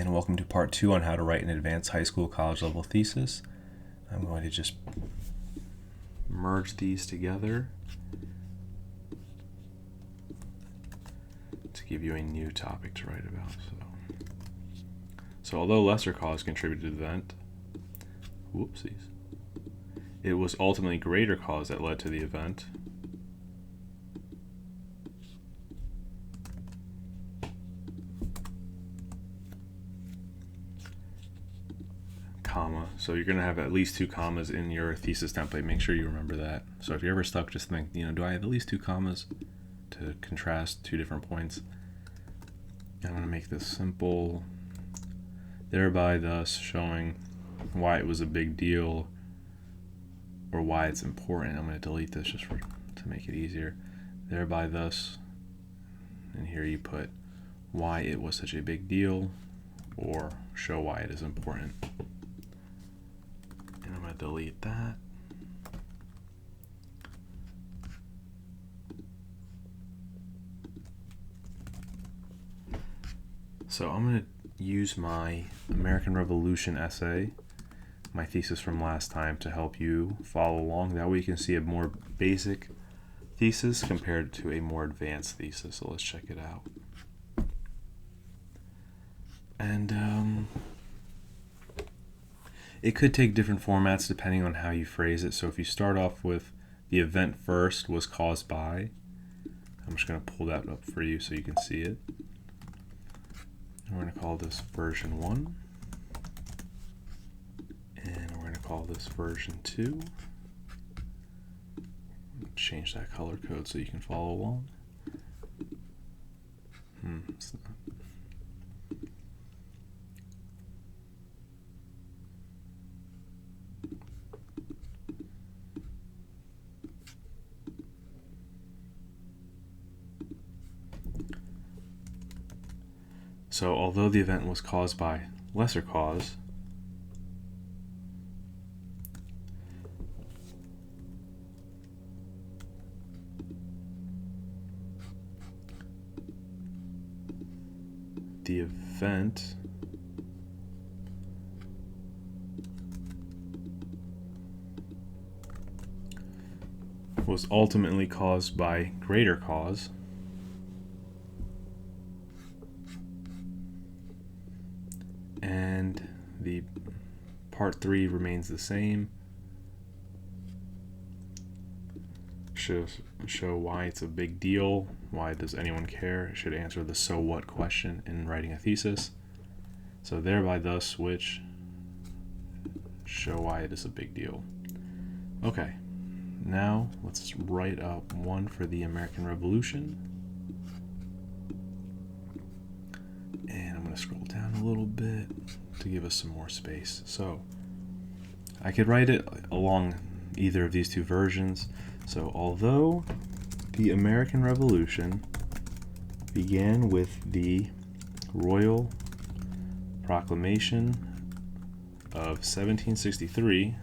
and welcome to part 2 on how to write an advanced high school college level thesis. I'm going to just merge these together to give you a new topic to write about. So although lesser cause contributed to the event, whoopsies, it was ultimately greater cause that led to the event. Comma. So you're going to have at least 2 commas in your thesis template. Make sure you remember that. So if you're ever stuck, just think, do I have at least 2 commas to contrast 2 different points? I'm going to make this simple, thereby thus showing why it was a big deal or why it's important. I'm going to delete this just to make it easier. Thereby thus, and here you put why it was such a big deal or show why it is important. And I'm going to delete that. So I'm going to use my American Revolution essay, my thesis from last time, to help you follow along. That way you can see a more basic thesis compared to a more advanced thesis. So let's check it out. And it could take different formats depending on how you phrase it. So if you start off with the event first was caused by, I'm just going to pull that up for you so you can see it. We're going to call this version 1. And we're going to call this version 2. Change that color code so you can follow along. It's not. So although the event was caused by lesser cause, the event was ultimately caused by greater cause, and the part 3 remains the same. Show why it's a big deal. Why does anyone care? It should answer the so what question in writing a thesis. So thereby thus which show why it is a big deal. Okay, now let's write up one for the American Revolution. And I'm going to scroll down a little bit to give us some more space. So I could write it along either of these 2 versions. So although the American Revolution began with the Royal Proclamation of 1763,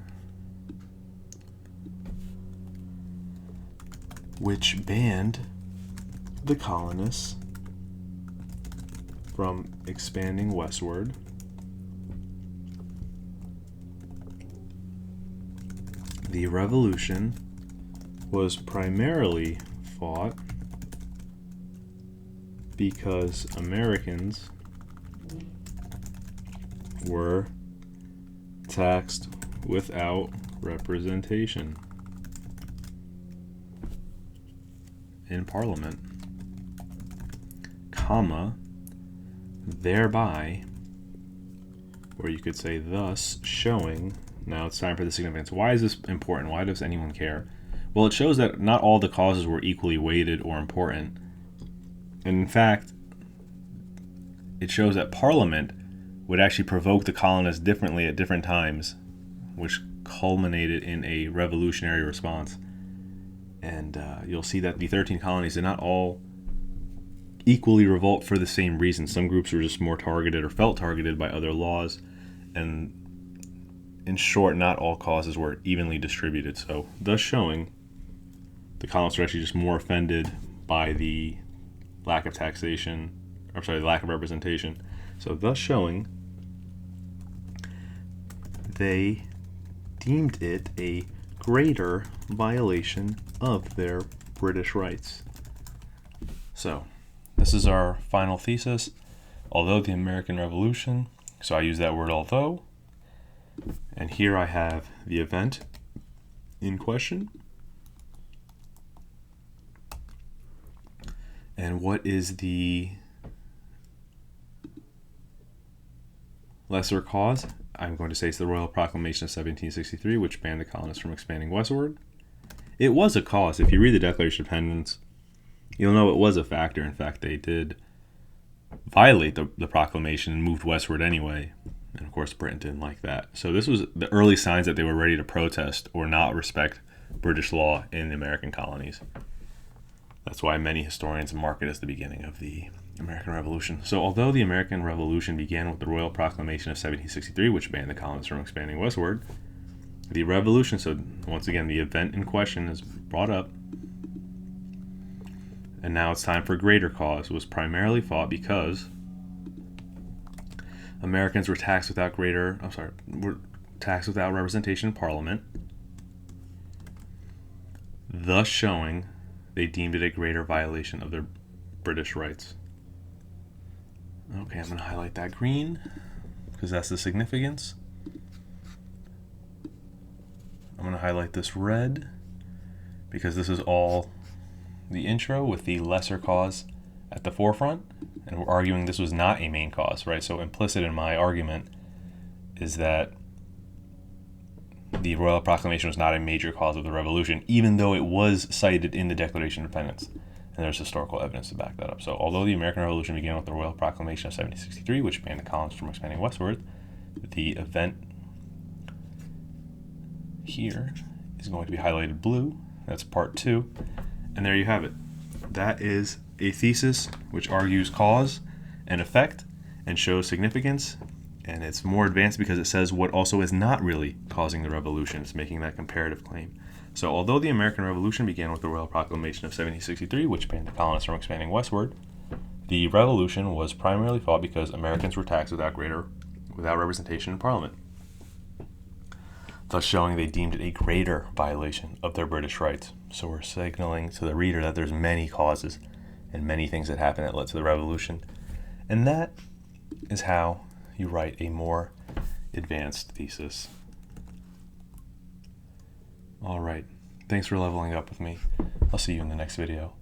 which banned the colonists from expanding westward, the revolution was primarily fought because Americans were taxed without representation in Parliament, comma, thereby, or you could say thus, showing. Now it's time for the significance. Why is this important? Why does anyone care? Well, it shows that not all the causes were equally weighted or important. And in fact, it shows that Parliament would actually provoke the colonists differently at different times, which culminated in a revolutionary response. And you'll see that the 13 colonies did not all equally revolt for the same reason. Some groups were just more targeted or felt targeted by other laws. And in short, not all causes were evenly distributed. So thus showing the colonists were actually just more offended by the lack of taxation, or sorry, the lack of representation. So thus showing they deemed it a greater violation of their British rights. So, this is our final thesis. Although the American Revolution, so I use that word although, and here I have the event in question. And what is the lesser cause? I'm going to say it's the Royal Proclamation of 1763, which banned the colonists from expanding westward. It was a cause. If you read the Declaration of Independence, you'll know it was a factor. In fact, they did violate the proclamation and moved westward anyway. And of course, Britain didn't like that. So this was the early signs that they were ready to protest or not respect British law in the American colonies. That's why many historians mark it as the beginning of the American Revolution. So although the American Revolution began with the Royal Proclamation of 1763, which banned the colonists from expanding westward, the revolution, so once again, the event in question is brought up, and now it's time for greater cause, was primarily fought because Americans were taxed without representation in Parliament, thus showing they deemed it a greater violation of their British rights. Okay, I'm going to highlight that green because that's the significance. I'm going to highlight this red because this is all the intro with the lesser cause at the forefront, and we're arguing this was not a main cause, right? So implicit in my argument is that the Royal Proclamation was not a major cause of the revolution, even though it was cited in the Declaration of Independence. And there's historical evidence to back that up. So although the American Revolution began with the Royal Proclamation of 1763, which banned the colonists from expanding westward, the event here is going to be highlighted blue. That's part 2. And there you have it. That is a thesis which argues cause and effect and shows significance. And it's more advanced because it says what also is not really causing the revolution. It's making that comparative claim. So although the American Revolution began with the Royal Proclamation of 1763, which banned the colonists from expanding westward, the revolution was primarily fought because Americans were taxed without representation in Parliament, thus showing they deemed it a greater violation of their British rights. So we're signaling to the reader that there's many causes and many things that happened that led to the revolution. And that is how you write a more advanced thesis. All right. Thanks for leveling up with me. I'll see you in the next video.